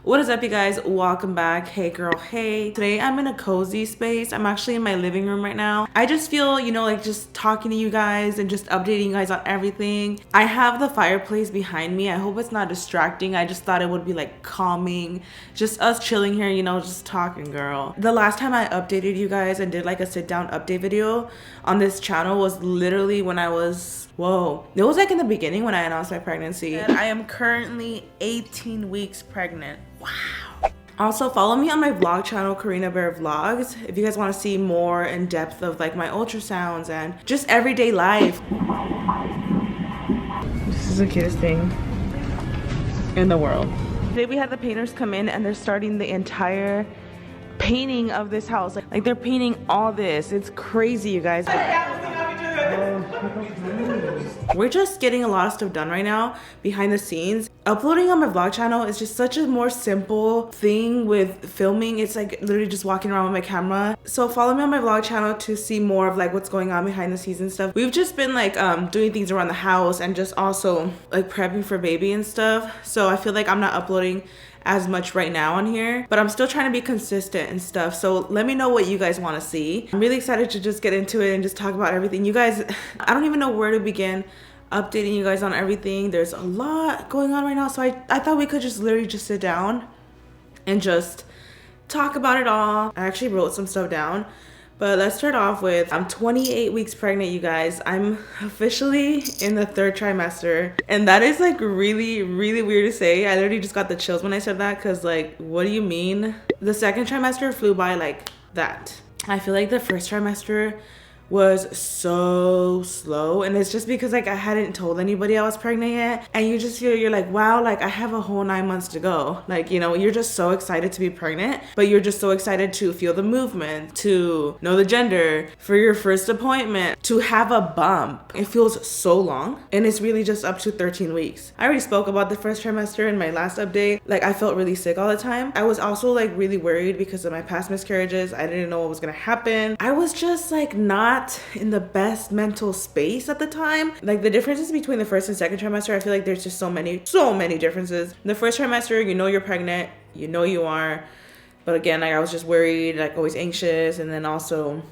What is up, you guys? Welcome back. Hey girl, hey. Today I'm in a cozy space. I'm actually in my living room right now. I just feel, like just talking to you guys and just updating you guys on everything. I have the fireplace behind me. I hope it's not distracting. I just thought it would be like calming. Just us chilling here, just talking, girl. The last time I updated you guys and did like a sit down update video on this channel was literally when I was, it was like in the beginning when I announced my pregnancy. And I am currently 18 weeks pregnant. Wow. Also, follow me on my vlog channel, Karina Bear Vlogs, if you guys want to see more in depth of like my ultrasounds and just everyday life. This is the cutest thing in the world. Today we had the painters come in and they're starting the entire painting of this house. Like they're painting all this. It's crazy, you guys. We're just getting a lot of stuff done right now behind the scenes. Uploading on my vlog channel is just such a more simple thing with filming. It's like literally just walking around with my camera. So follow me on my vlog channel to see more of like what's going on behind the scenes and stuff. We've just been like doing things around the house and just also like prepping for baby and stuff. So I feel like I'm not uploading as much right now on here, but I'm still trying to be consistent and stuff. So let me know what you guys want to see. I'm really excited to just get into it and just talk about everything. You guys, I don't even know where to begin updating you guys on everything. There's a lot going on right now, so I thought we could just literally just sit down and just talk about it all. I actually wrote some stuff down, but let's start off with I'm 28 weeks pregnant, you guys. I'm officially in the 3rd trimester, and that is like really weird to say. I literally just got the chills when I said that, because like, what do you mean? The 2nd trimester flew by like that. I feel like the 1st trimester was so slow, and it's just because like I hadn't told anybody I was pregnant yet, and you just feel, you're like, wow, like I have a whole 9 months to go. Like, you're just so excited to be pregnant, but you're just so excited to feel the movement, to know the gender, for your first appointment, to have a bump. It feels so long, and it's really just up to 13 weeks. I already spoke about the 1st trimester in my last update. Like, I felt really sick all the time. I was also like really worried because of my past miscarriages. I didn't know what was gonna happen. I was just like not in the best mental space at the time. Like the differences between the 1st and 2nd trimester, I feel like there's just so many differences. The 1st trimester, you're pregnant, you are, but again, like I was just worried, like always anxious. And then also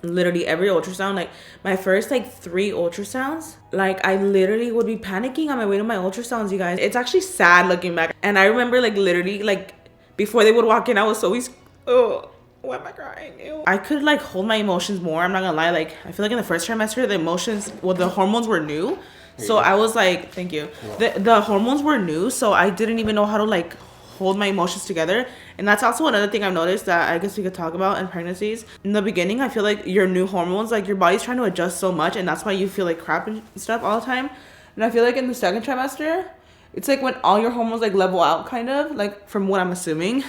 literally every ultrasound, like my first like 3 ultrasounds, like I literally would be panicking on my way to my ultrasounds, you guys. It's actually sad looking back. And I remember like literally like before they would walk in, I was always, oh, why am I crying? Ew. I could like hold my emotions more. I'm not gonna lie. Like I feel like in the 1st trimester, the hormones were new. So I was like, thank you. The hormones were new. So I didn't even know how to like hold my emotions together. And that's also another thing I've noticed that I guess we could talk about in pregnancies. In the beginning, I feel like your new hormones, like your body's trying to adjust so much. And that's why you feel like crap and stuff all the time. And I feel like in the 2nd trimester, it's like when all your hormones like level out, kind of like, from what I'm assuming.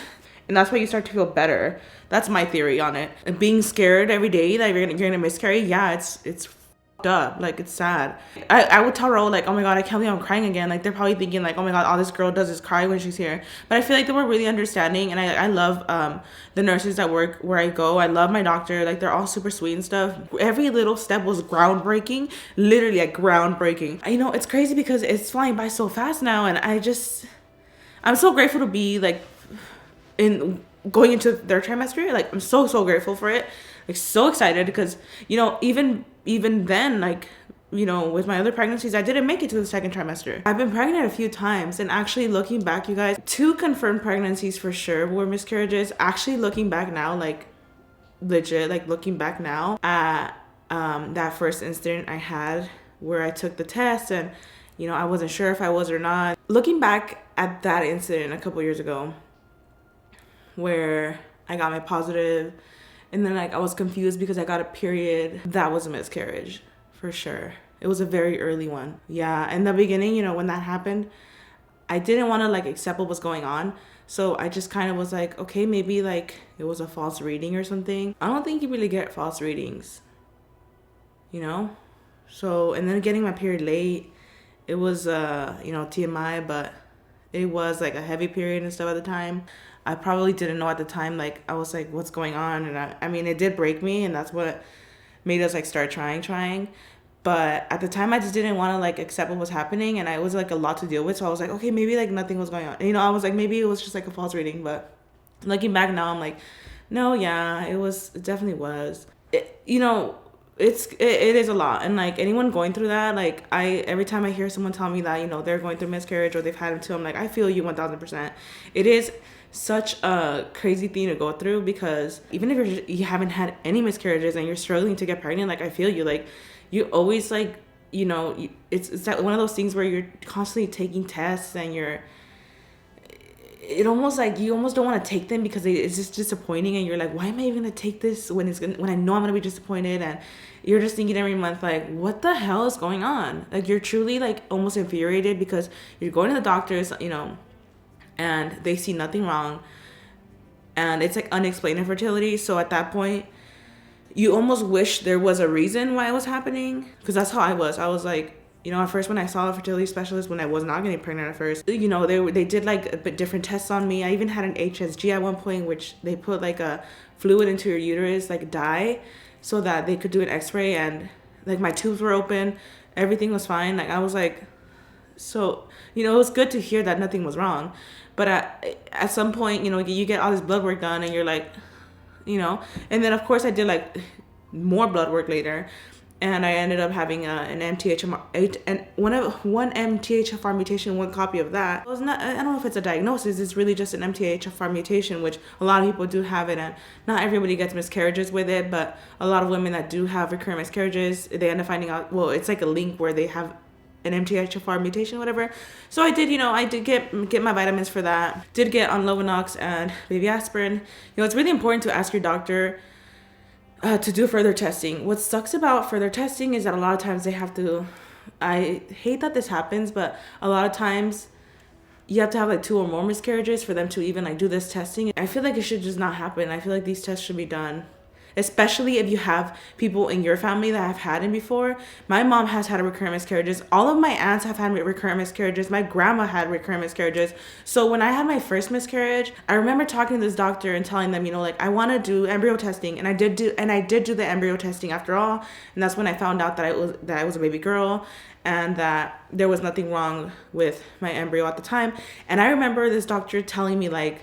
And that's why you start to feel better. That's my theory on it. And being scared every day that you're gonna miscarry, yeah, it's fucked up. Like, it's sad. I would tell Ro, like, oh my god, I can't believe I'm crying again. Like, they're probably thinking like, oh my god, all this girl does is cry when she's here. But I feel like they were really understanding, and I love the nurses that work where I go. I love my doctor. Like, they're all super sweet and stuff. Every little step was groundbreaking. Literally like groundbreaking. It's crazy because it's flying by so fast now, and I'm so grateful to be like in going into their trimester. Like, I'm so grateful for it. Like, so excited because even then, like, with my other pregnancies, I didn't make it to the 2nd trimester. I've been pregnant a few times, and actually looking back, you guys, 2 confirmed pregnancies for sure were miscarriages. Actually looking back now, like legit, like looking back now at that first incident I had where I took the test and I wasn't sure if I was or not. Looking back at that incident a couple years ago, where I got my positive, and then like I was confused because I got a period, that was a miscarriage for sure. It was a very early one. Yeah, in the beginning, when that happened, I didn't want to like accept what was going on. So I just kind of was like, okay, maybe like it was a false reading or something. I don't think you really get false readings, So, and then getting my period late, it was TMI, but it was like a heavy period and stuff at the time. I probably didn't know at the time. Like, I was like, what's going on? And I mean, it did break me, and that's what made us like start trying. But at the time, I just didn't want to like accept what was happening, and I was like a lot to deal with. So I was like, okay, maybe like nothing was going on. And, I was like, maybe it was just like a false reading. But looking back now, I'm like, no, yeah, it definitely was. It is a lot, and like anyone going through that, like every time I hear someone tell me that they're going through miscarriage or they've had them too, I'm like, I feel you 1000%. It is such a crazy thing to go through, because even if you haven't had any miscarriages and you're struggling to get pregnant, like I feel you. Like you always like it's that one of those things where you're constantly taking tests, and it almost like you almost don't want to take them because it's just disappointing, and you're like, why am I even gonna take this when I know I'm gonna be disappointed? And you're just thinking every month, like, what the hell is going on? Like you're truly like almost infuriated because you're going to the doctors, and they see nothing wrong, and it's like unexplained infertility. So at that point, you almost wish there was a reason why it was happening, because that's how I was like, at first when I saw a fertility specialist, when I was not getting pregnant at first, they did like a bit different tests on me. I even had an HSG at one point, which they put like a fluid into your uterus, like dye, so that they could do an x-ray, and like my tubes were open, everything was fine. Like I was like, so, it was good to hear that nothing was wrong. But at some point, you get all this blood work done, and you're like, and then of course I did like more blood work later, and I ended up having an MTHFR, and one MTHFR mutation, one copy of that. It was not, I don't know if it's a diagnosis, it's really just an MTHFR mutation, which a lot of people do have it, and not everybody gets miscarriages with it, but a lot of women that do have recurrent miscarriages, they end up finding out, well, it's like a link where they have an MTHFR mutation, whatever. So I did get my vitamins for that. Did get on Lovenox and baby aspirin. It's really important to ask your doctor to do further testing. What sucks about further testing is that a lot of times they have to, I hate that this happens, but a lot of times you have to have like 2 or more miscarriages for them to even like do this testing. I feel like it should just not happen. I feel like these tests should be done, especially if you have people in your family that have had it before. My mom has had recurrent miscarriages. All of my aunts have had recurrent miscarriages. My grandma had recurrent miscarriages. So when I had my first miscarriage, I remember talking to this doctor and telling them, like, I want to do embryo testing, and I did do the embryo testing after all. And that's when I found out that I was a baby girl, and that there was nothing wrong with my embryo at the time. And I remember this doctor telling me, like,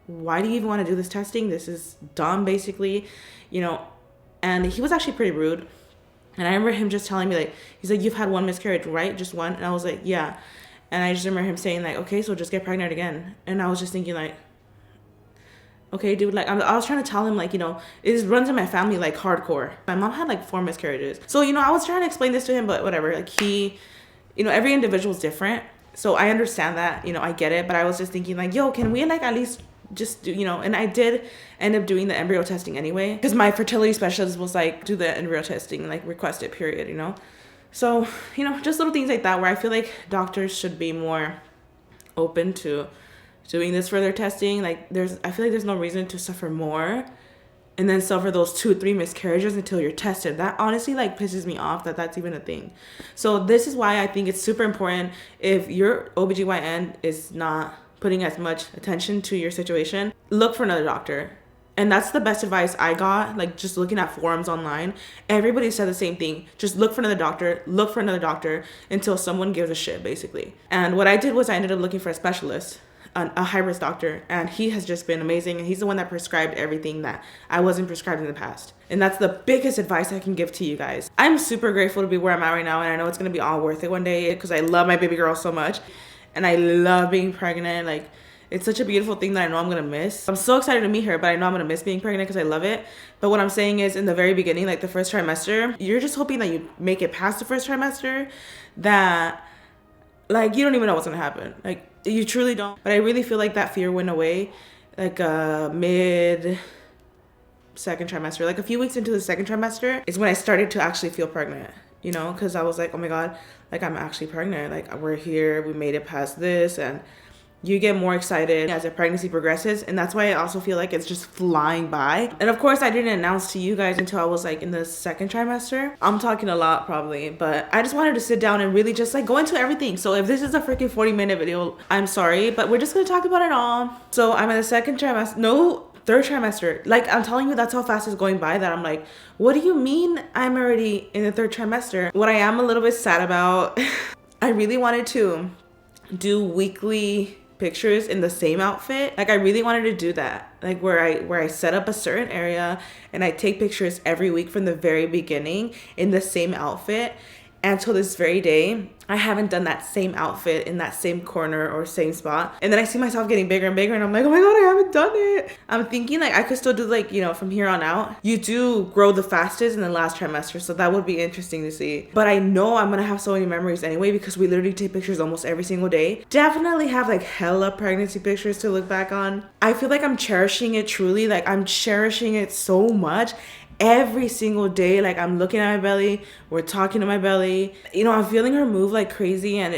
why do you even want to do this testing? This is dumb, basically. And he was actually pretty rude. And I remember him just telling me, like, he's like, you've had one miscarriage, right? Just one? And I was like, yeah. And I just remember him saying, like, okay, so just get pregnant again. And I was just thinking, like, okay, dude, like, I was trying to tell him, like, it runs in my family, like, hardcore. My mom had, like, 4 miscarriages. So, I was trying to explain this to him, but whatever. Like, every individual is different. So I understand that, I get it. But I was just thinking, like, yo, can we, like, at least just do, and I did end up doing the embryo testing anyway, because my fertility specialist was like, do the embryo testing, like, request it, period, So, just little things like that where I feel like doctors should be more open to doing this further testing. Like, I feel like there's no reason to suffer more and then suffer those 2 or 3 miscarriages until you're tested. That honestly, like, pisses me off that that's even a thing. So this is why I think it's super important, if your OBGYN is not putting as much attention to your situation, look for another doctor. And that's the best advice I got, like, just looking at forums online. Everybody said the same thing. Just look for another doctor until someone gives a shit, basically. And what I did was I ended up looking for a specialist, a high-risk doctor, and he has just been amazing, and he's the one that prescribed everything that I wasn't prescribed in the past. And that's the biggest advice I can give to you guys. I'm super grateful to be where I'm at right now, and I know it's going to be all worth it one day, because I love my baby girl so much. And I love being pregnant. Like, it's such a beautiful thing that I know I'm going to miss. I'm so excited to meet her, but I know I'm going to miss being pregnant because I love it. But what I'm saying is, in the very beginning, like the first trimester, you're just hoping that you make it past the first trimester, that, like, you don't even know what's going to happen. Like, you truly don't. But I really feel like that fear went away, like, mid second trimester. Like, a few weeks into the second trimester is when I started to actually feel pregnant, because I was like, oh my God, like, I'm actually pregnant. Like, we're here, we made it past this. And you get more excited as the pregnancy progresses. And that's why I also feel like it's just flying by. And of course, I didn't announce to you guys until I was like in the second trimester. I'm talking a lot probably, but I just wanted to sit down and really just like go into everything. So if this is a freaking 40-minute video, I'm sorry, but we're just gonna talk about it all. So I'm in the second trimester. No, third trimester. Like, I'm telling you, that's how fast it's going by, that I'm like, what do you mean I'm already in the third trimester? What I am a little bit sad about, I really wanted to do weekly pictures in the same outfit. Like, I really wanted to do that, like where I set up a certain area and I take pictures every week from the very beginning in the same outfit. And till this very day, I haven't done that same outfit in that same corner or same spot. And then I see myself getting bigger and bigger and I'm like, oh my God, I haven't done it. I'm thinking like I could still do like, you know, from here on out. You do grow the fastest in the last trimester. So that would be interesting to see. But I know I'm gonna have so many memories anyway because we literally take pictures almost every single day. Definitely have like hella pregnancy pictures to look back on. I feel like I'm cherishing it truly. Like I'm cherishing it so much. Every single day, like I'm looking at my belly, we're talking to my belly, you know, I'm feeling her move like crazy, and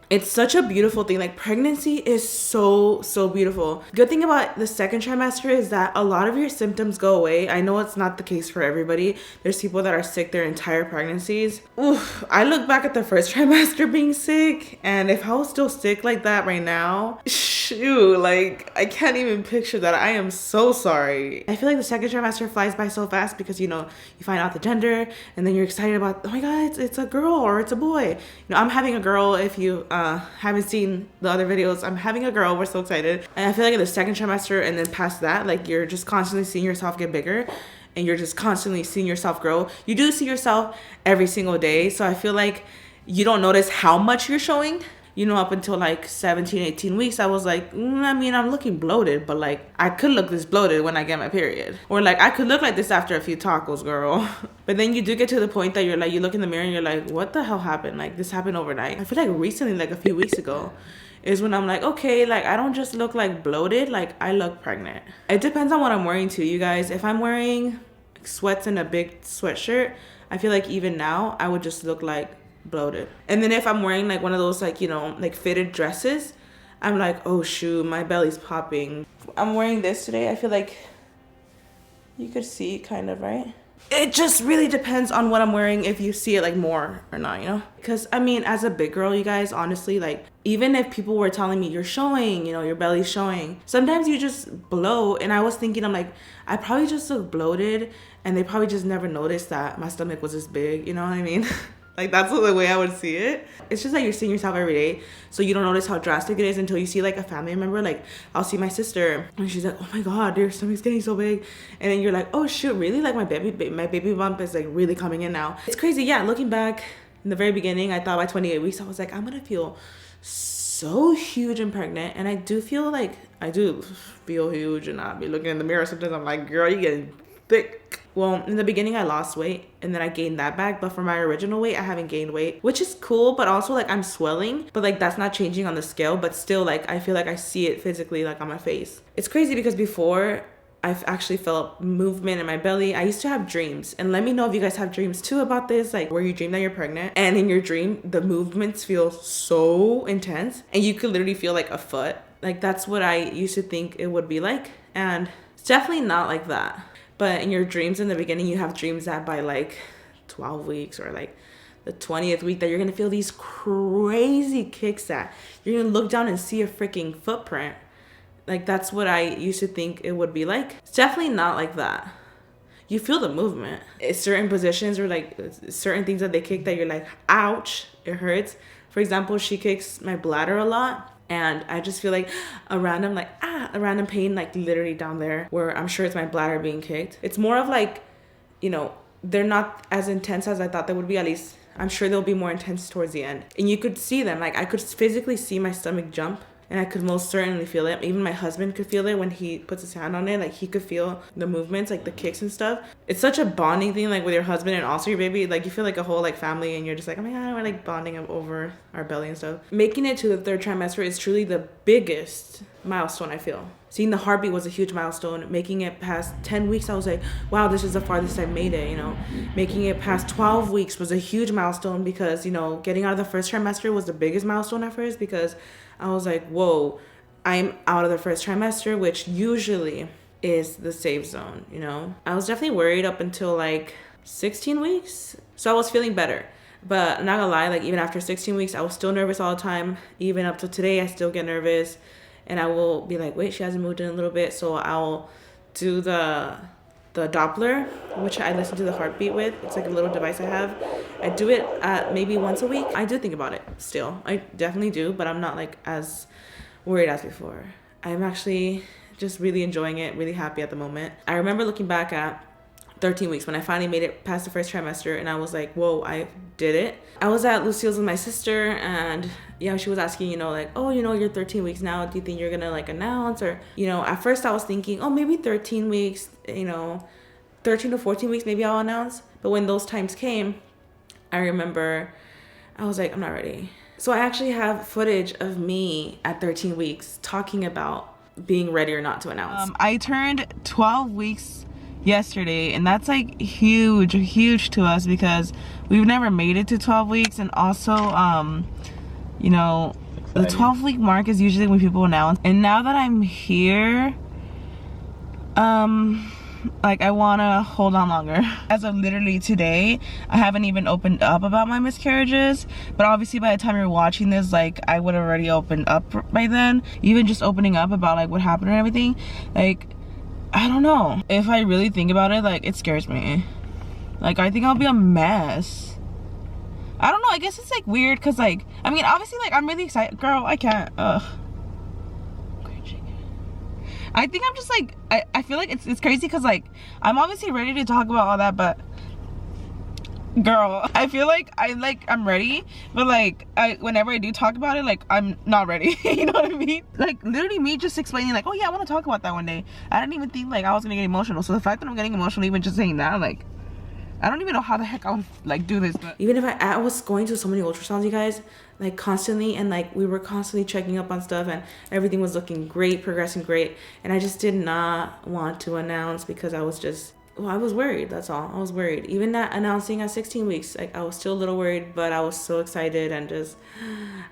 it's such a beautiful thing. Like pregnancy is so beautiful. Good thing about the second trimester is that a lot of your symptoms go away. I know it's not the case for everybody. There's people that are sick their entire pregnancies. Oof, I look back at the first trimester being sick, and if I was still sick like that right now, shoot, like I can't even picture that. I am so sorry. I feel like the second trimester flies by so fast because, you know, you find out the gender and then you're excited about, oh my God, it's a girl or it's a boy. You know, I'm having a girl. If you haven't seen the other videos, I'm having a girl. We're so excited. And I feel like in the second trimester and then past that, like you're just constantly seeing yourself get bigger and you're just constantly seeing yourself grow. You do see yourself every single day. So I feel like you don't notice how much you're showing. You know, up until like 17, 18 weeks, I was like, I mean, I'm looking bloated, but like I could look this bloated when I get my period. Or like I could look like this after a few tacos, girl. But then you do get to the point that you're like, you look in the mirror and you're like, what the hell happened? Like this happened overnight. I feel like recently, like a few weeks ago, is when I'm like, okay, like I don't just look like bloated, like I look pregnant. It depends on what I'm wearing too, you guys. If I'm wearing sweats and a big sweatshirt, I feel like even now I would just look like bloated. And then if I'm wearing like one of those like, you know, like fitted dresses, I'm like, oh shoot, my belly's popping. I'm wearing this today. I feel like you could see kind of, right? It just really depends on what I'm wearing, if you see it like more or not, you know? Because I mean, as a big girl, you guys, honestly, like even if people were telling me you're showing, you know, your belly's showing, sometimes you just bloat. And I was thinking, I'm like, I probably just look bloated and they probably just never noticed that my stomach was this big, you know what I mean? Like that's the way I would see it. It's just like you're seeing yourself every day, so you don't notice how drastic it is until you see like a family member. Like I'll see my sister and she's like, oh my God, your stomach's getting so big. And then you're like, oh shoot, really? Like my baby bump is like really coming in now. It's crazy. Yeah, looking back in the very beginning, I thought by 28 weeks I was like, I'm gonna feel so huge and pregnant. And I do feel huge, and I'll be looking in the mirror sometimes. I'm like, girl, you getting thick. Well, in the beginning I lost weight and then I gained that back, but for my original weight I haven't gained weight, which is cool. But also like I'm swelling, but like that's not changing on the scale, but still like I feel like I see it physically like on my face. It's crazy because before I've actually felt movement in my belly. I used to have dreams, and let me know if you guys have dreams too about this, like where you dream that you're pregnant and in your dream the movements feel so intense and you could literally feel like a foot. Like that's what I used to think it would be like, and it's definitely not like that. But in your dreams in the beginning, you have dreams that by like 12 weeks or like the 20th week that you're going to feel these crazy kicks that you're going to look down and see a freaking footprint. Like that's what I used to think it would be like. It's definitely not like that. You feel the movement. It's certain positions or like certain things that they kick that you're like, ouch, it hurts. For example, she kicks my bladder a lot. And I just feel like a random pain, like literally down there where I'm sure it's my bladder being kicked. It's more of like, you know, they're not as intense as I thought they would be. At least I'm sure they'll be more intense towards the end. And you could see them. Like I could physically see my stomach jump. And I could most certainly feel it. Even my husband could feel it when he puts his hand on it. Like he could feel the movements, like the kicks and stuff. It's such a bonding thing, like with your husband and also your baby. Like you feel like a whole like family, and you're just like, oh my God, we're like bonding over our belly and stuff. Making it to the third trimester is truly the biggest milestone, I feel. Seeing the heartbeat was a huge milestone. Making it past 10 weeks, I was like, wow, this is the farthest I've made it, you know. Making it past 12 weeks was a huge milestone because, you know, getting out of the first trimester was the biggest milestone at first because I was like, whoa, I'm out of the first trimester, which usually is the safe zone, you know. I was definitely worried up until like 16 weeks. So I was feeling better. But I'm not gonna lie, like even after 16 weeks, I was still nervous all the time. Even up to today, I still get nervous. And I will be like, wait, she hasn't moved in a little bit. So I'll do the Doppler, which I listen to the heartbeat with. It's like a little device I have. I do it maybe once a week. I do think about it still. I definitely do, but I'm not like as worried as before. I'm actually just really enjoying it, really happy at the moment. I remember looking back at 13 weeks when I finally made it past the first trimester, and I was like, whoa, I did it. I was at Lucille's with my sister, and yeah, she was asking, you know, like, oh, you know, you're 13 weeks now, do you think you're gonna like announce? Or, you know, at first I was thinking, oh, maybe 13 weeks, you know, 13 to 14 weeks, maybe I'll announce. But when those times came, I remember I was like, I'm not ready. So I actually have footage of me at 13 weeks talking about being ready or not to announce. I turned 12 weeks yesterday, and that's like huge to us because we've never made it to 12 weeks. And also you know, the 12-week mark is usually when people announce, and now that I'm here, like I want to hold on longer. As of literally today, I haven't even opened up about my miscarriages, but obviously by the time you're watching this, like I would have already opened up by then. Even just opening up about like what happened and everything, like I don't know. If I really think about it, like it scares me. Like I think I'll be a mess. I don't know, I guess it's like weird because like, I mean obviously like I'm really excited. Girl, I can't. I think I'm just like, I feel like it's crazy because like I'm obviously ready to talk about all that, but girl, I feel like I'm ready, but like whenever I do talk about it, like I'm not ready. You know what I mean? Like literally me just explaining like, oh yeah, I want to talk about that one day. I didn't even think like I was gonna get emotional. So the fact that I'm getting emotional even just saying that, like I don't even know how the heck I would like do this. But even if I was going to so many ultrasounds, you guys, like constantly, and like we were constantly checking up on stuff, and everything was looking great, progressing great, and I just did not want to announce because I was just, well, I was worried. That's all. I was worried. Even that announcing at 16 weeks, like I was still a little worried, but I was so excited and just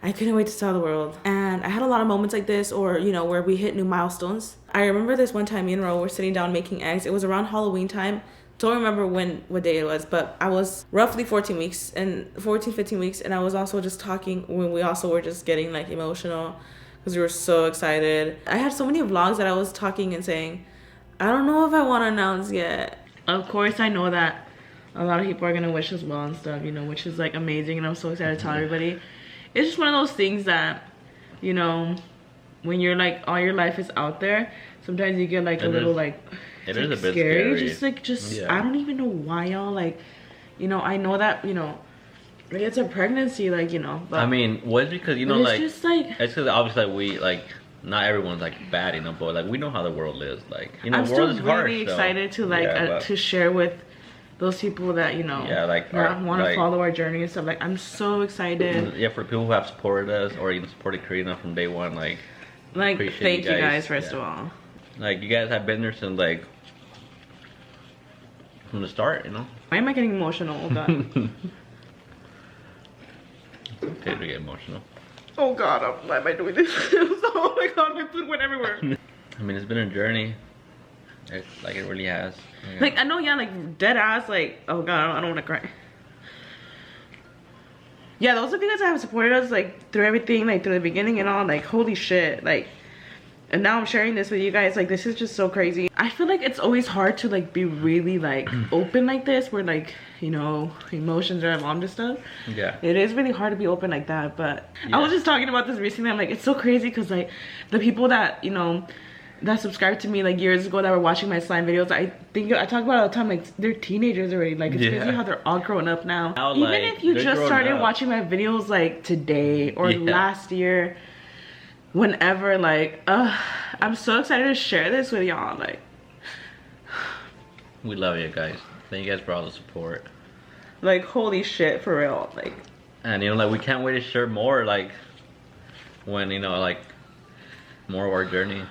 I couldn't wait to tell the world. And I had a lot of moments like this, or you know, where we hit new milestones. I remember this one time me and Ro were sitting down making eggs. It was around Halloween time. Don't remember what day it was, but I was roughly 15 weeks, and I was also just talking when we also were just getting like emotional because we were so excited. I had so many vlogs that I was talking and saying, I don't know if I want to announce yet. Of course, I know that a lot of people are gonna wish as well and stuff, you know, which is like amazing, and I'm so excited to tell everybody. It's just one of those things that, you know, when you're like all your life is out there, sometimes you get like a little like, it is a bit scary. Just yeah. I don't even know why y'all, like, you know, I know that, you know, it's a pregnancy, like, you know, but I mean, well, it's because, you know, like, just like, it's because obviously like, we like, not everyone's like bad, you know, but like we know how the world is, like, you know, I'm the world is still really harsh, excited to like to share with those people that, you know, like want to follow our journey and stuff. Like I'm so excited. Yeah, for people who have supported us or even supported Karina from day one, like thank you guys first of all. Like you guys have been there since like from the start, you know. Why am I getting emotional? Oh god. It's okay to get emotional. Oh god, why am I doing this? Oh my god, my food went everywhere. I mean, it's been a journey. It really has. Yeah. Like I know, yeah, like dead ass, like oh god, I don't want to cry. Yeah, those of you guys that have supported us like through everything, like through the beginning and all, like holy shit, like. And now I'm sharing this with you guys, like this is just so crazy. I feel like it's always hard to like be really like open like this, where like, you know, emotions are involved and stuff. Yeah. It is really hard to be open like that, but yeah. I was just talking about this recently. I'm like, it's so crazy because like the people that, you know, that subscribed to me like years ago that were watching my slime videos, I talk about it all the time, like they're teenagers already. Like it's crazy how they're all grown up now. Even like, if you just started watching my videos like today or last year, whenever, like I'm so excited to share this with y'all. Like we love you guys. Thank you guys for all the support. Like holy shit, for real. Like, and you know, like we can't wait to share more, like when, you know, like more of our journey.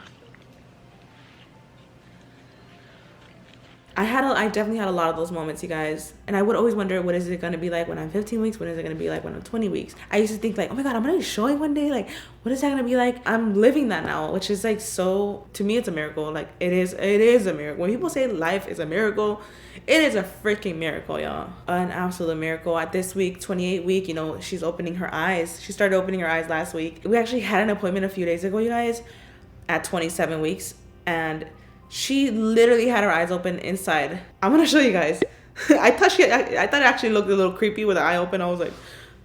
I definitely had a lot of those moments, you guys. And I would always wonder, what is it going to be like when I'm 15 weeks? When is it going to be like when I'm 20 weeks? I used to think like, oh my God, I'm going to be showing one day. Like, what is that going to be like? I'm living that now, which is like so, to me, it's a miracle. Like, it is a miracle. When people say life is a miracle, it is a freaking miracle, y'all. An absolute miracle. At this week, 28 week, you know, she's opening her eyes. She started opening her eyes last week. We actually had an appointment a few days ago, you guys, at 27 weeks. And She literally had her eyes open inside. I'm gonna show you guys. I thought it actually looked a little creepy with the eye open. I was like,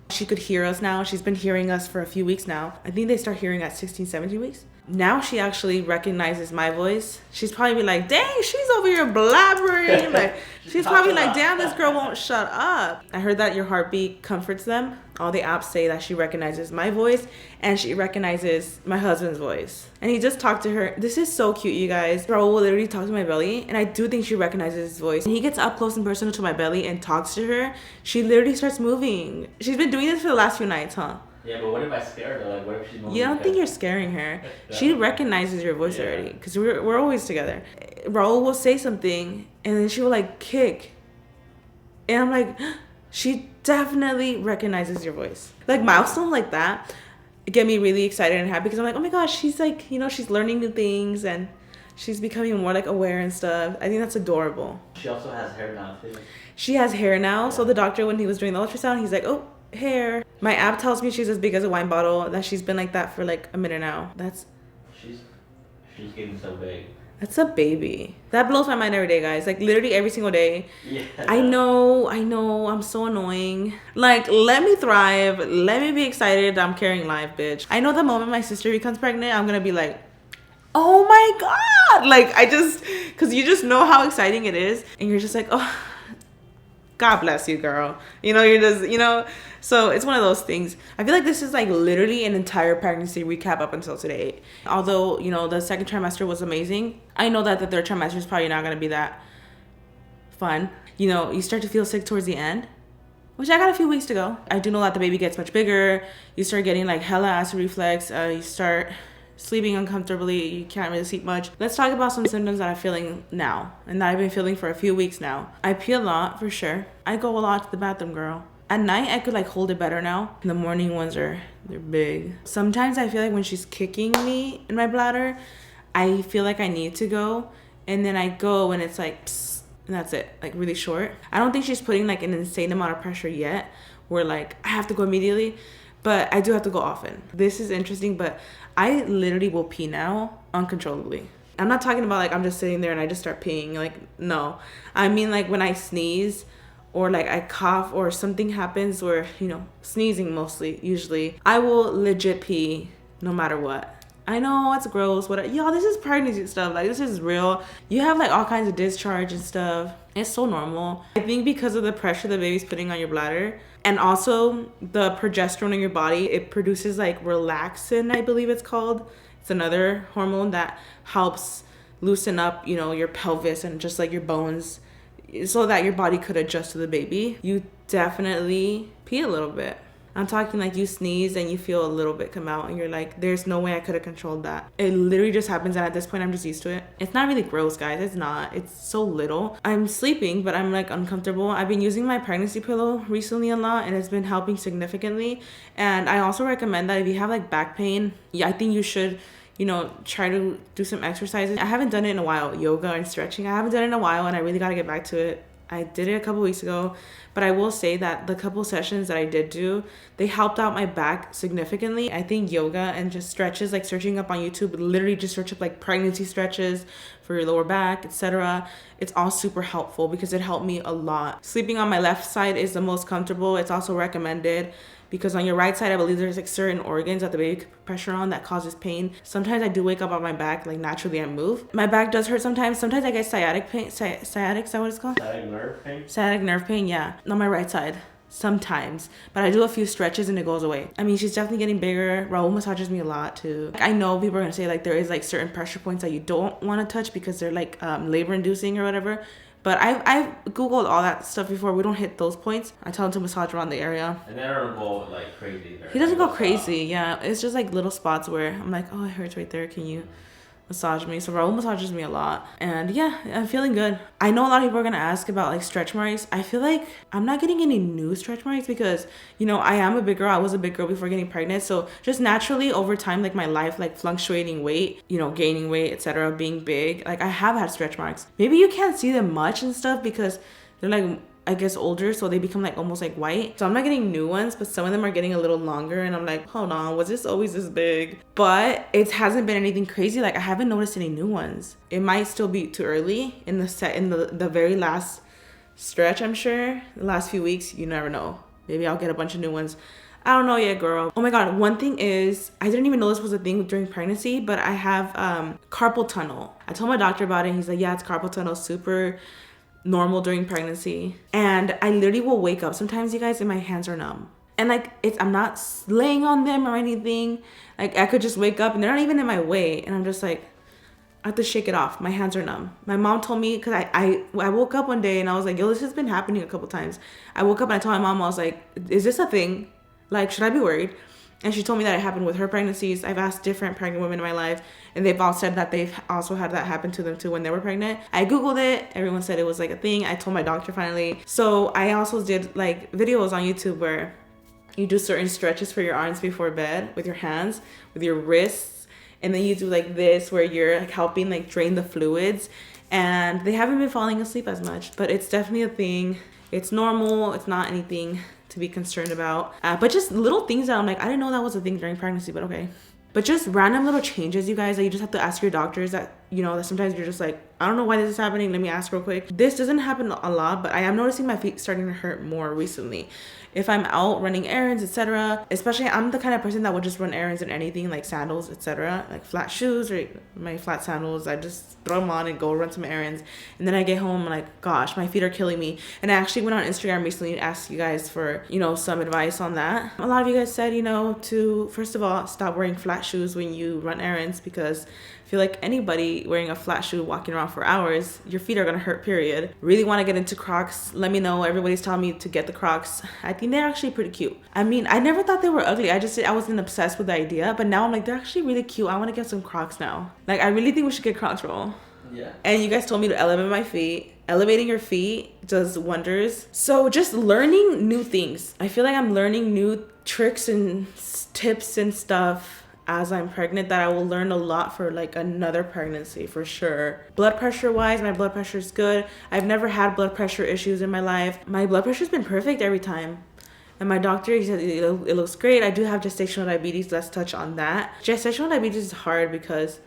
she could hear us now. She's been hearing us for a few weeks now. I think they start hearing at 16, 17 weeks. Now she actually recognizes my voice. She's probably like, dang, she's over here blabbering. Like, she's probably like, damn, this girl won't shut up. I heard that your heartbeat comforts them. All the apps say that she recognizes my voice and she recognizes my husband's voice. And he just talked to her. This is so cute, you guys. Raul will literally talk to my belly, and I do think she recognizes his voice. When he gets up close and personal to my belly and talks to her, she literally starts moving. She's been doing this for the last few nights, huh? Yeah, but what if I scare her? Like, what if she's moving? You don't think you're scaring her. Yeah. She recognizes your voice already, because we're always together. Raul will say something, and then she will like kick. And I'm like, she definitely recognizes your voice. Like milestones like that get me really excited and happy, because I'm like, oh my gosh, she's like, you know, she's learning new things and she's becoming more like aware and stuff. I think that's adorable. She also has hair now too. She has hair now. So the doctor, when he was doing the ultrasound, he's like, oh, hair. My app tells me she's as big as a wine bottle, that she's been like that for like a minute now. She's getting so big. That's a baby. That blows my mind every day, guys. Like literally every single day. Yeah. I know. I'm so annoying. Like, let me thrive. Let me be excited. I'm carrying life, bitch. I know the moment my sister becomes pregnant, I'm gonna be like, oh my God. Like, cause you just know how exciting it is. And you're just like, oh, God bless you, girl. You know, you're just, you know. So it's one of those things. I feel like this is like literally an entire pregnancy recap up until today. Although, you know, the second trimester was amazing, I know that the third trimester is probably not going to be that fun. You know, you start to feel sick towards the end, which I got a few weeks to go. I do know that the baby gets much bigger. You start getting like hella acid reflux. You start sleeping uncomfortably. You can't really sleep much. Let's talk about some symptoms that I'm feeling now and that I've been feeling for a few weeks now. I pee a lot for sure. I go a lot to the bathroom, girl. At night, I could like hold it better now. The morning ones they're big. Sometimes I feel like when she's kicking me in my bladder, I feel like I need to go. And then I go and it's like, psst, and that's it, like really short. I don't think she's putting like an insane amount of pressure yet where like I have to go immediately, but I do have to go often. This is interesting, but I literally will pee now uncontrollably. I'm not talking about like I'm just sitting there and I just start peeing. Like, no. I mean like when I sneeze, or like I cough or something happens where, you know, sneezing mostly, usually, I will legit pee no matter what. I know it's gross, but y'all, this is pregnancy stuff. Like, this is real. You have like all kinds of discharge and stuff. It's so normal. I think because of the pressure the baby's putting on your bladder, and also the progesterone in your body, it produces like relaxin, I believe it's called. It's another hormone that helps loosen up, you know, your pelvis and just like your bones, so that your body could adjust to the baby. You definitely pee a little bit. I'm talking like you sneeze and you feel a little bit come out and you're like, there's no way I could have controlled that. It literally just happens, and at this point I'm just used to it. It's not really gross, guys. It's not. It's so little. I'm sleeping, but I'm like uncomfortable. I've been using my pregnancy pillow recently a lot, and it's been helping significantly. And I also recommend that if you have like back pain, I think you should, you know, try to do some exercises. I haven't done it in a while, yoga and stretching. I haven't done it in a while, and I really got to get back to it. I did it a couple weeks ago, but I will say that the couple sessions that I did do, they helped out my back significantly. I think yoga and just stretches, like searching up on YouTube, literally just search up like pregnancy stretches for your lower back, etc. It's all super helpful because it helped me a lot. Sleeping on my left side is the most comfortable. It's also recommended because on your right side, I believe there's like certain organs that the baby can put pressure on that causes pain. Sometimes I do wake up on my back, like naturally I move. My back does hurt sometimes. Sometimes I get sciatic pain. Sciatic, is that what it's called? Sciatic nerve pain? Sciatic nerve pain, yeah. On my right side. Sometimes. But I do a few stretches and it goes away. I mean, she's definitely getting bigger. Raul massages me a lot too. I know people are going to say like there is like certain pressure points that you don't want to touch because they're like labor inducing or whatever. But I've Googled all that stuff before. We don't hit those points. I tell him to massage around the area. And they don't go like crazy. He doesn't go crazy, yeah. It's just like little spots where I'm like, oh, it hurts right there. Can you massage me? So Raul massages me a lot. And yeah, I'm feeling good. I know a lot of people are going to ask about like stretch marks. I feel like I'm not getting any new stretch marks because, you know, I am a big girl. I was a big girl before getting pregnant. So just naturally over time, like my life, like fluctuating weight, you know, gaining weight, etc., being big, like I have had stretch marks. Maybe you can't see them much and stuff because they're like I guess, older, so they become like almost like white. So I'm not getting new ones, but some of them are getting a little longer, and I'm like, hold on, was this always this big? But it hasn't been anything crazy. Like I haven't noticed any new ones. It might still be too early in the very last stretch, I'm sure. The last few weeks, you never know. Maybe I'll get a bunch of new ones. I don't know yet, girl. Oh my God, one thing is, I didn't even know this was a thing during pregnancy, but I have carpal tunnel. I told my doctor about it, and he's like, yeah, it's carpal tunnel, super normal during pregnancy. And I literally will wake up sometimes, you guys, and my hands are numb. And like, I'm not laying on them or anything. Like I could just wake up and they're not even in my way. And I'm just like, I have to shake it off. My hands are numb. My mom told me, because I woke up one day and I was like, yo, this has been happening a couple times. I woke up and I told my mom, I was like, is this a thing? Like, should I be worried? And she told me that it happened with her pregnancies. I've asked different pregnant women in my life, and they've all said that they've also had that happen to them too when they were pregnant. I Googled it. Everyone said it was like a thing. I told my doctor finally. So I also did like videos on YouTube where you do certain stretches for your arms before bed with your hands, with your wrists. And then you do like this where you're like helping like drain the fluids. And they haven't been falling asleep as much, but it's definitely a thing. It's normal. It's not anything to be concerned about, but just little things that I'm like, I didn't know that was a thing during pregnancy, but okay. But just random little changes, you guys, that you just have to ask your doctors, that, you know, that sometimes you're just like, I don't know why this is happening, let me ask real quick. This doesn't happen a lot, but I am noticing my feet starting to hurt more recently. If I'm out running errands, etc., especially I'm the kind of person that would just run errands in anything, like sandals, etc., like flat shoes or my flat sandals. I just throw them on and go run some errands, and then I get home and like, gosh, my feet are killing me. And I actually went on Instagram recently and asked you guys for, you know, some advice on that. A lot of you guys said, you know, to first of all stop wearing flat shoes when you run errands, because I feel like anybody wearing a flat shoe walking around for hours, your feet are gonna hurt, period. Really want to get into Crocs? Let me know. Everybody's telling me to get the Crocs. I think they're actually pretty cute. I mean, I never thought they were ugly. I wasn't obsessed with the idea, but now I'm like, they're actually really cute. I want to get some Crocs now. Like, I really think we should get Crocs, roll. Yeah. And you guys told me to elevate my feet. Elevating your feet does wonders. So just learning new things. I feel like I'm learning new tricks and tips and stuff as I'm pregnant that I will learn a lot for like another pregnancy for sure. Blood pressure wise, my blood pressure is good. I've never had blood pressure issues in my life. My blood pressure's been perfect every time. And my doctor, he said it looks great. I do have gestational diabetes. Let's touch on that. Gestational diabetes is hard because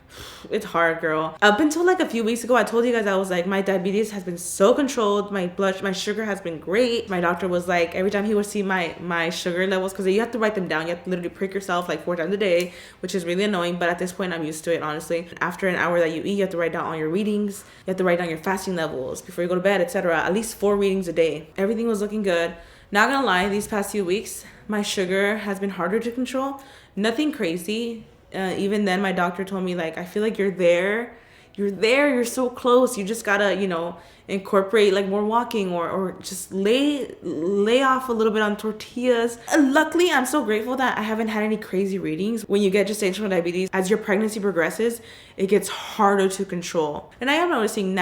it's hard, girl. Up until like a few weeks ago, I told you guys, I was like, my diabetes has been so controlled. My sugar has been great. My doctor was like, every time he would see my sugar levels, because you have to write them down. You have to literally prick yourself like 4 times a day, which is really annoying. But at this point, I'm used to it, honestly. After an hour that you eat, you have to write down all your readings. You have to write down your fasting levels before you go to bed, etc. At least 4 readings a day. Everything was looking good. Not gonna lie, these past few weeks, my sugar has been harder to control. Nothing crazy. Even then, my doctor told me, like, I feel like you're there. You're so close. You just gotta, you know, incorporate like more walking or just lay off a little bit on tortillas. Luckily, I'm so grateful that I haven't had any crazy readings. When you get gestational diabetes, as your pregnancy progresses, it gets harder to control. And I'm noticing,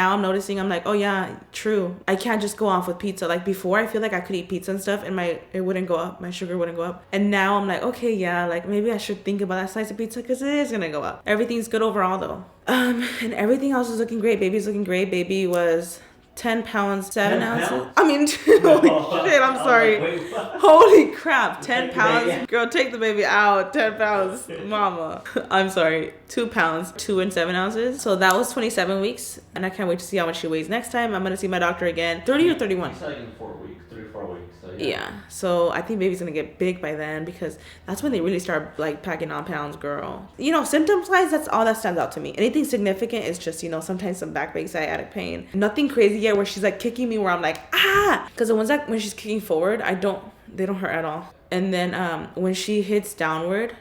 I'm like, oh yeah, true. I can't just go off with pizza. Like before, I feel like I could eat pizza and stuff and it wouldn't go up. My sugar wouldn't go up. And now I'm like, okay, yeah, like maybe I should think about that slice of pizza because it is gonna go up. Everything's good overall though. And everything else is looking great. Baby's looking great. Baby was 10 pounds, 7 ounces. I mean, holy shit, I'm sorry. Holy crap, 10 pounds. Girl, take the baby out. 10 pounds, mama. I'm sorry, 2 pounds, 2 and 7 ounces. So that was 27 weeks. And I can't wait to see how much she weighs next time. I'm going to see my doctor again. 30 or 31? It's like in 4 weeks, 3 or 4 weeks. So yeah. So I think baby's going to get big by then because that's when they really start like packing on pounds, girl. You know, symptoms wise, that's all that stands out to me. Anything significant is just, you know, sometimes some back pain, sciatic pain. Nothing crazy yet where she's like kicking me where I'm like, ah, because the ones that when she's kicking forward, they don't hurt at all. And then when she hits downward,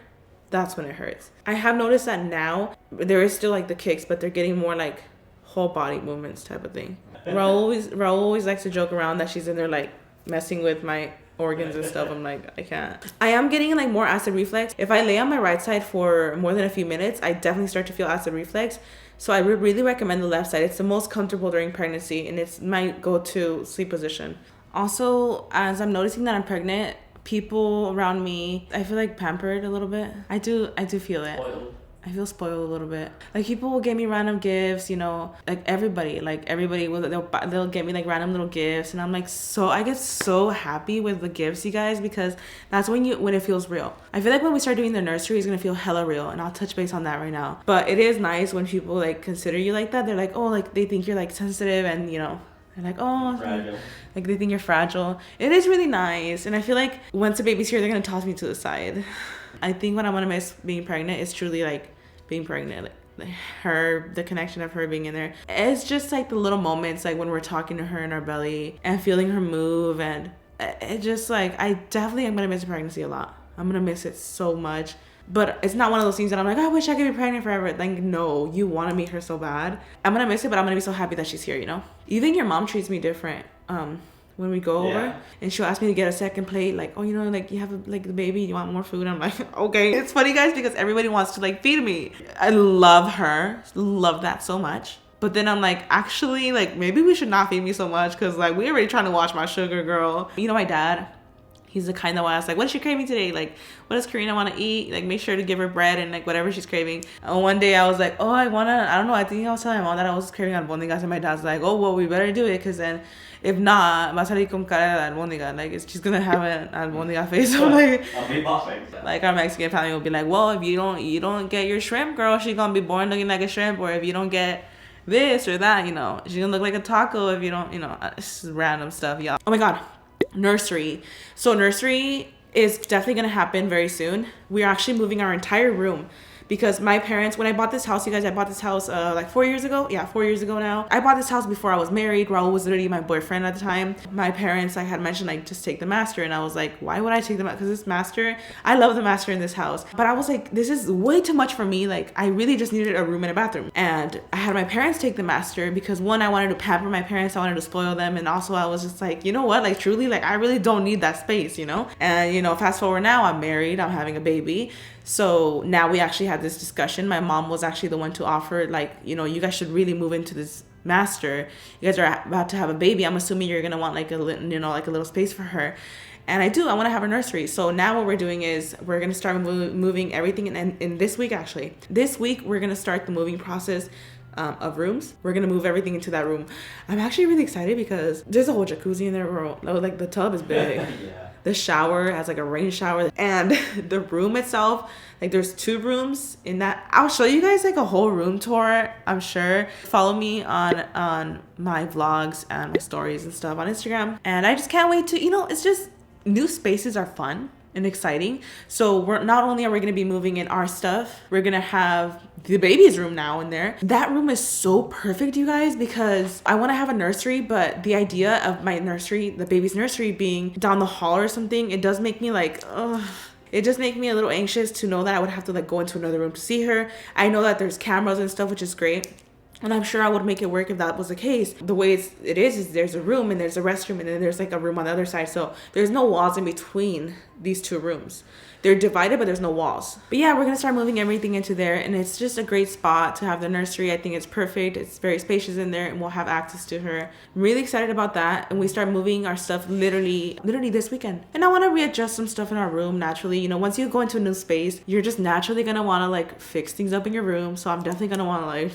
that's when it hurts. I have noticed that now there is still like the kicks, but they're getting more like whole body movements type of thing. Raul always likes to joke around that she's in there like messing with my organs and stuff. I'm like, I can't. I am getting like more acid reflux. If I lay on my right side for more than a few minutes, I definitely start to feel acid reflux. So I would really recommend the left side. It's the most comfortable during pregnancy and it's my go-to sleep position. Also, as I'm noticing that I'm pregnant, people around me, I feel like pampered a little bit. I do feel it. Spoiled. I feel spoiled a little bit. Like people will get me random gifts, you know, like everybody will they'll get me like random little gifts, and I'm like I get so happy with the gifts, you guys, because that's when it feels real. I feel like when we start doing the nursery, it's gonna feel hella real, and I'll touch base on that right now. But it is nice when people like consider you like that. They're like, oh, like they think you're like sensitive, and you know. They're like, oh, fragile. Like they think you're fragile. It is really nice, and I feel like once the baby's here, they're gonna toss me to the side. I think what I'm gonna miss being pregnant is truly like being pregnant, like the connection of her being in there. It's just like the little moments, like when we're talking to her in our belly and feeling her move, and it just like I definitely am gonna miss pregnancy a lot. I'm gonna miss it so much. But it's not one of those things that I'm like, I wish I could be pregnant forever. Like, no, you want to meet her so bad. I'm gonna miss it, but I'm gonna be so happy that she's here, you know? Even your mom treats me different. When we go over, and she'll ask me to get a second plate, like, oh, you know, like you have like the baby, you want more food? I'm like, okay. It's funny, guys, because everybody wants to like feed me. I love her, love that so much. But then I'm like, actually, like maybe we should not feed me so much, because like we already trying to watch my sugar, girl. You know, my dad, he's the kind that will ask, like, what is she craving today? Like, what does Karina want to eat? Like, make sure to give her bread and, like, whatever she's craving. And one day I was like, oh, I don't know. I think I was telling my mom that I was craving albondigas. And my dad's like, oh, well, we better do it. Because then, if not, va a salir con cara de albondiga. Like, she's going to have an albondiga face. So, like, our Mexican family will be like, well, if you don't get your shrimp, girl, she's going to be born looking like a shrimp. Or if you don't get this or that, you know, she's going to look like a taco if you don't, you know, it's random stuff, y'all. Oh, my God. Nursery. So nursery is definitely going to happen very soon. We're actually moving our entire room because my parents, when I bought this house, you guys, I bought this house like 4 years ago. Yeah, 4 years ago now. I bought this house before I was married. Raul was literally my boyfriend at the time. My parents, I had mentioned, like, just take the master. And I was like, why would I take the master? Because this master, I love the master in this house. But I was like, this is way too much for me. Like, I really just needed a room and a bathroom. And I had my parents take the master because, one, I wanted to pamper my parents. I wanted to spoil them. And also I was just like, you know what? Like, truly, like, I really don't need that space, you know? And, you know, fast forward now, I'm married. I'm having a baby. So now we actually had this discussion. My mom was actually the one to offer, like, you know, you guys should really move into this master. You guys are about to have a baby. I'm assuming you're going to want like a little space for her. And I want to have a nursery. So now what we're doing is we're going to start moving everything in this week, actually. This week, we're going to start the moving process of rooms. We're going to move everything into that room. I'm actually really excited because there's a whole jacuzzi in there. Like the tub is big. Yeah. The shower has like a rain shower, and the room itself, like there's 2 rooms in that. I'll show you guys like a whole room tour, I'm sure. Follow me on my vlogs and my stories and stuff on Instagram. And I just can't wait to, you know, it's just new spaces are fun and exciting. So we're not only are we going to be moving in our stuff, we're going to have the baby's room now in there. That room is so perfect, you guys, because I want to have a nursery, but the idea of my nursery, the baby's nursery, being down the hall or something, it does make me like, ugh. It just makes me a little anxious to know that I would have to like go into another room to see her. I know that there's cameras and stuff, which is great. And I'm sure I would make it work if that was the case. The way it is there's a room and there's a restroom and then there's like a room on the other side. So there's no walls in between these 2 rooms. They're divided, but there's no walls. But yeah, we're going to start moving everything into there. And it's just a great spot to have the nursery. I think it's perfect. It's very spacious in there and we'll have access to her. I'm really excited about that. And we start moving our stuff literally this weekend. And I want to readjust some stuff in our room naturally. You know, once you go into a new space, you're just naturally going to want to like fix things up in your room. So I'm definitely going to want to like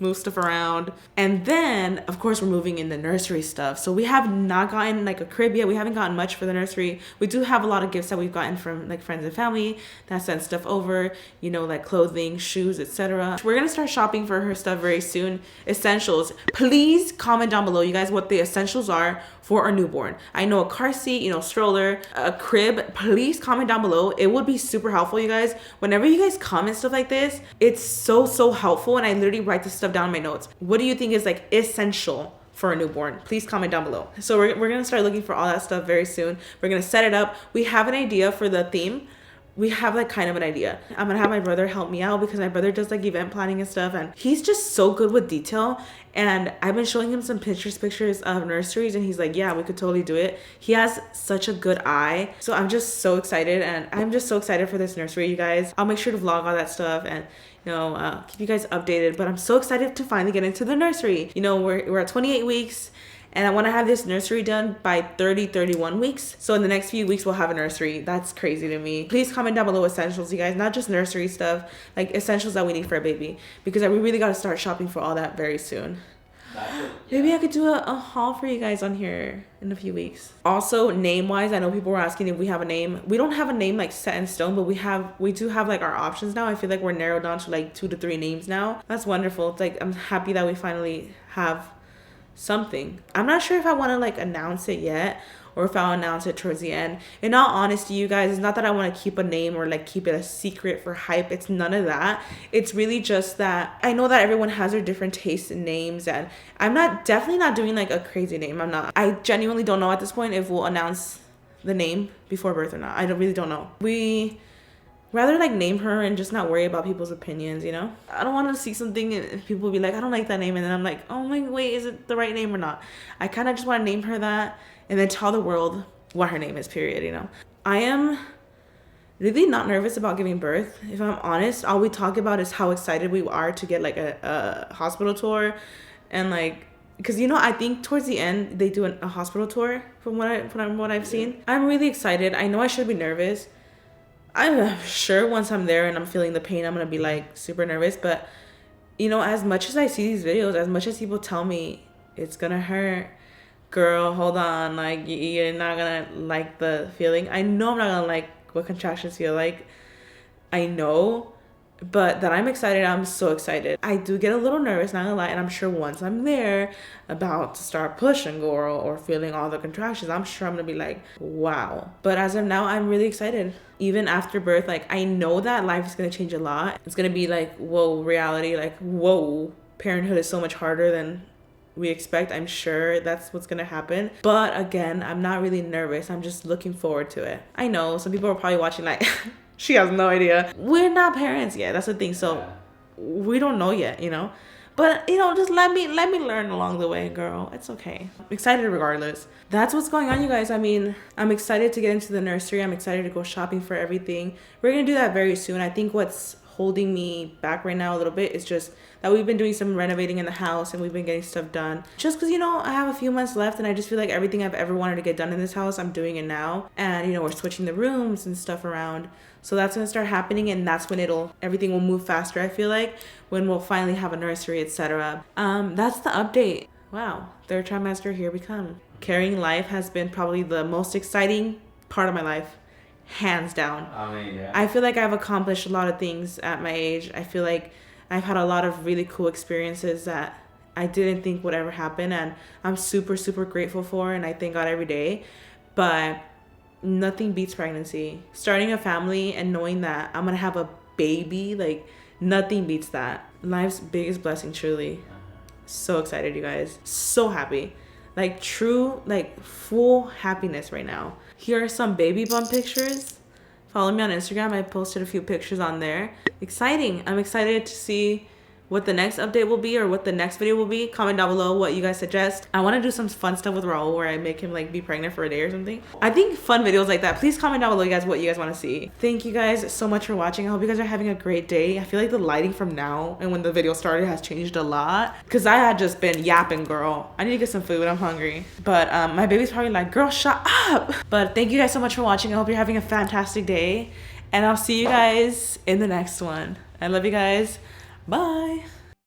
move stuff around. And then of course we're moving in the nursery stuff. So we have not gotten like a crib yet. We haven't gotten much for the nursery. We do have a lot of gifts that we've gotten from like friends and family that send stuff over, you know, like clothing, shoes, etc. We're gonna start shopping for her stuff very soon. Essentials. Please comment down below, you guys, what the essentials are for a newborn. I know a car seat, you know, stroller, a crib. Please comment down below. It would be super helpful, you guys. Whenever you guys comment stuff like this, it's so helpful, and I literally write this stuff down in my notes. What do you think is like essential for a newborn? Please comment down below. So we're gonna start looking for all that stuff very soon. We're gonna set it up. We have an idea for the theme. We have like kind of an idea. I'm gonna have my brother help me out because my brother does like event planning and stuff, and he's just so good with detail. And I've been showing him some pictures of nurseries, and he's like, yeah, we could totally do it. He has such a good eye. So I'm just so excited, and I'm just so excited for this nursery, you guys. I'll make sure to vlog all that stuff and, you know, keep you guys updated. But I'm so excited to finally get into the nursery. You know, we're at 28 weeks. And I want to have this nursery done by 31 weeks. So in the next few weeks, we'll have a nursery. That's crazy to me. Please comment down below essentials, you guys. Not just nursery stuff, like essentials that we need for a baby. Because we really got to start shopping for all that very soon. Maybe I could do a haul for you guys on here in a few weeks. Also, name-wise, I know people were asking if we have a name. We don't have a name like set in stone, but we do have like our options now. I feel like we're narrowed down to like 2 to 3 names now. That's wonderful. It's like I'm happy that we finally have something. I'm not sure if I want to like announce it yet or if I'll announce it towards the end. In all honesty, you guys, it's not that I want to keep a name or like keep it a secret for hype. It's none of that. It's really just that I know that everyone has their different tastes in names, and I'm definitely not doing like a crazy name. I genuinely don't know at this point if we'll announce the name before birth or not. really don't know. We rather like name her and just not worry about people's opinions, you know? I don't want to see something and people will be like, I don't like that name, and then I'm like, oh my, wait, is it the right name or not? I kind of just want to name her that and then tell the world what her name is, period, you know? I am really not nervous about giving birth. If I'm honest, all we talk about is how excited we are to get like a hospital tour, and like, because you know, I think towards the end they do a hospital tour from what I've seen. I'm really excited. I know I should be nervous. I'm sure once I'm there and I'm feeling the pain, I'm gonna be like super nervous. But you know, as much as I see these videos, as much as people tell me it's gonna hurt, girl, hold on, like you're not gonna like the feeling. I know I'm not gonna like what contractions feel like. I know, but that I'm excited. I'm so excited. I do get a little nervous, not gonna lie, and I'm sure once I'm there about to start pushing, girl, or feeling all the contractions, I'm sure I'm gonna be like, wow. But as of now, I'm really excited. Even after birth, like I know that life is gonna change a lot. It's gonna be like, whoa, reality, like, whoa, parenthood is so much harder than we expect. I'm sure that's what's gonna happen, but again, I'm not really nervous. I'm just looking forward to it. I know some people are probably watching like she has no idea. We're not parents yet, that's the thing, so we don't know yet, you know, but you know, just let me learn along the way, girl. It's okay. I'm excited regardless. That's what's going on, you guys. I mean, I'm excited to get into the nursery. I'm excited to go shopping for everything. We're gonna do that very soon. I think what's holding me back right now a little bit is just that we've been doing some renovating in the house and we've been getting stuff done just because, you know, I have a few months left and I just feel like everything I've ever wanted to get done in this house, I'm doing it now. And you know, we're switching the rooms and stuff around, so that's gonna start happening, and that's when everything will move faster, I feel like, when we'll finally have a nursery, etc. That's the update. Wow, 3rd trimester, here we come. Carrying life has been probably the most exciting part of my life, hands down. I mean, yeah. I feel like I've accomplished a lot of things at my age. I feel like I've had a lot of really cool experiences that I didn't think would ever happen, and I'm super, super grateful for, and I thank God every day. But nothing beats pregnancy. Starting a family and knowing that I'm gonna have a baby, like nothing beats that. Life's biggest blessing, truly. So excited, you guys. So happy. Like true, like full happiness right now. Here are some baby bump pictures. Follow me on Instagram. I posted a few pictures on there. Exciting. I'm excited to see what the next update will be or what the next video will be. Comment down below what you guys suggest. I want to do some fun stuff with Raul where I make him like be pregnant for a day or something. I think fun videos like that. Please comment down below, you guys, what you guys want to see. Thank you guys so much for watching. I hope you guys are having a great day. I feel like the lighting from now and when the video started has changed a lot because I had just been yapping, girl. I need to get some food. I'm hungry. But my baby's probably like, girl, shut up. But thank you guys so much for watching. I hope you're having a fantastic day, and I'll see you guys in the next one. I love you guys. Bye.